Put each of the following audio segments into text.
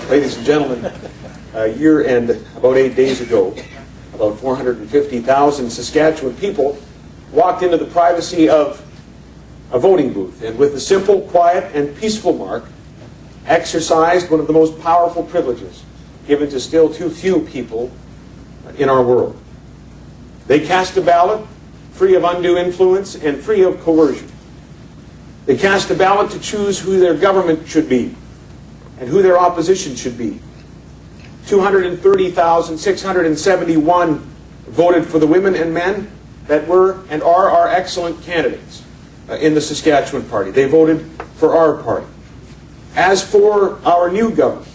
Ladies and gentlemen, a year and about 8 days ago, about 450,000 Saskatchewan people walked into the privacy of a voting booth and with a simple, quiet, and peaceful mark exercised one of the most powerful privileges given to still too few people in our world. They cast a ballot free of undue influence and free of coercion. They cast a ballot to choose who their government should be and who their opposition should be. 230,671 voted for the women and men that were and are our excellent candidates in the Saskatchewan Party. They voted for our party. As for our new government,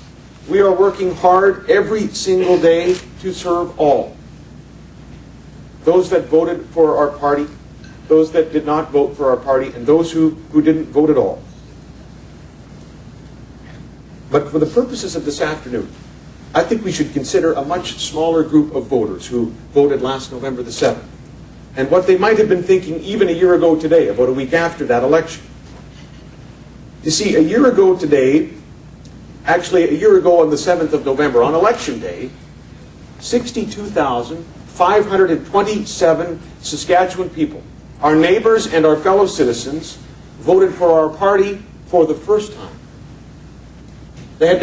we are working hard every single day to serve all. Those that voted for our party, those that did not vote for our party, and those who didn't vote at all. But for the purposes of this afternoon, I think we should consider a much smaller group of voters who voted last November the 7th, and what they might have been thinking even a year ago today, about a week after that election. You see, a year ago today, actually a year ago on the 7th of November, on Election Day, 62,527 Saskatchewan people, our neighbors and our fellow citizens, voted for our party for the first time. They had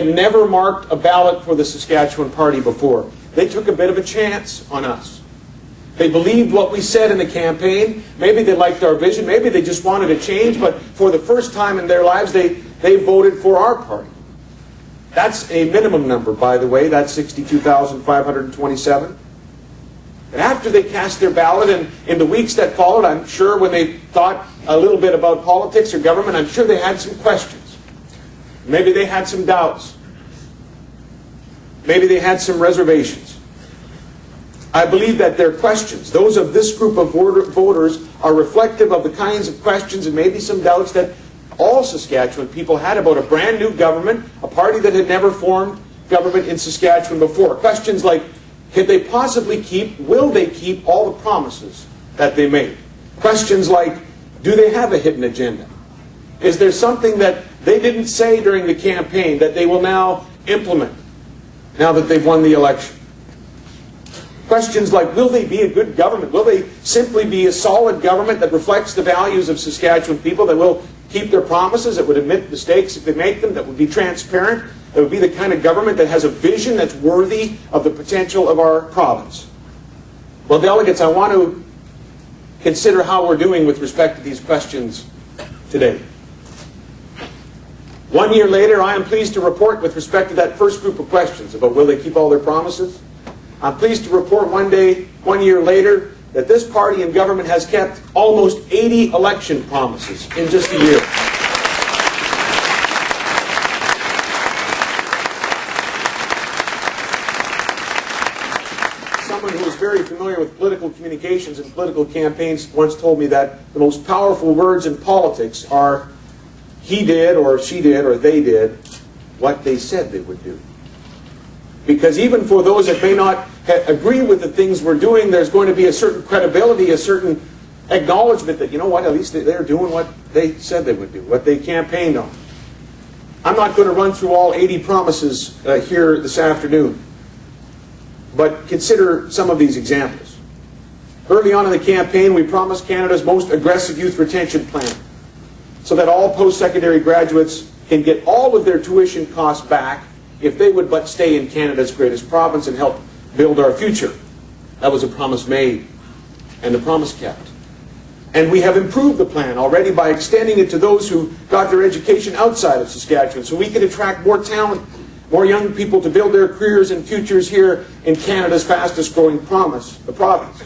never marked a ballot for the Saskatchewan Party before. They took a bit of a chance on us. They believed what we said in the campaign. Maybe they liked our vision. Maybe they just wanted a change. But for the first time in their lives, they voted for our party. That's a minimum number, by the way. That's 62,527. And after they cast their ballot, and in the weeks that followed, I'm sure when they thought a little bit about politics or government, I'm sure they had some questions. Maybe they had some doubts. Maybe they had some reservations. I believe that their questions, those of this group of voters, are reflective of the kinds of questions and maybe some doubts that all Saskatchewan people had about a brand new government, a party that had never formed government in Saskatchewan before. Questions like, could they possibly keep, will they keep all the promises that they made? Questions like, do they have a hidden agenda? Is there something that they didn't say during the campaign that they will now implement now that they've won the election? Questions like, will they be a good government? Will they simply be a solid government that reflects the values of Saskatchewan people, that will keep their promises, that would admit mistakes if they make them, that would be transparent, that would be the kind of government that has a vision that's worthy of the potential of our province? Well, delegates, I want to consider how we're doing with respect to these questions today. 1 year later, I am pleased to report with respect to that first group of questions about will they keep all their promises. I'm pleased to report 1 year later, that this party in government has kept almost 80 election promises in just a year. Someone who is very familiar with political communications and political campaigns once told me that the most powerful words in politics are he did, or she did, or they did what they said they would do. Because even for those that may not agree with the things we're doing, there's going to be a certain credibility, a certain acknowledgement that, you know what, at least they're doing what they said they would do, what they campaigned on. I'm not going to run through all 80 promises here this afternoon, but consider some of these examples. Early on in the campaign, we promised Canada's most aggressive youth retention plan, so that all post-secondary graduates can get all of their tuition costs back if they would but stay in Canada's greatest province and help build our future. That was a promise made, and a promise kept. And we have improved the plan already by extending it to those who got their education outside of Saskatchewan, so we can attract more talent, more young people to build their careers and futures here in Canada's fastest growing province, the province.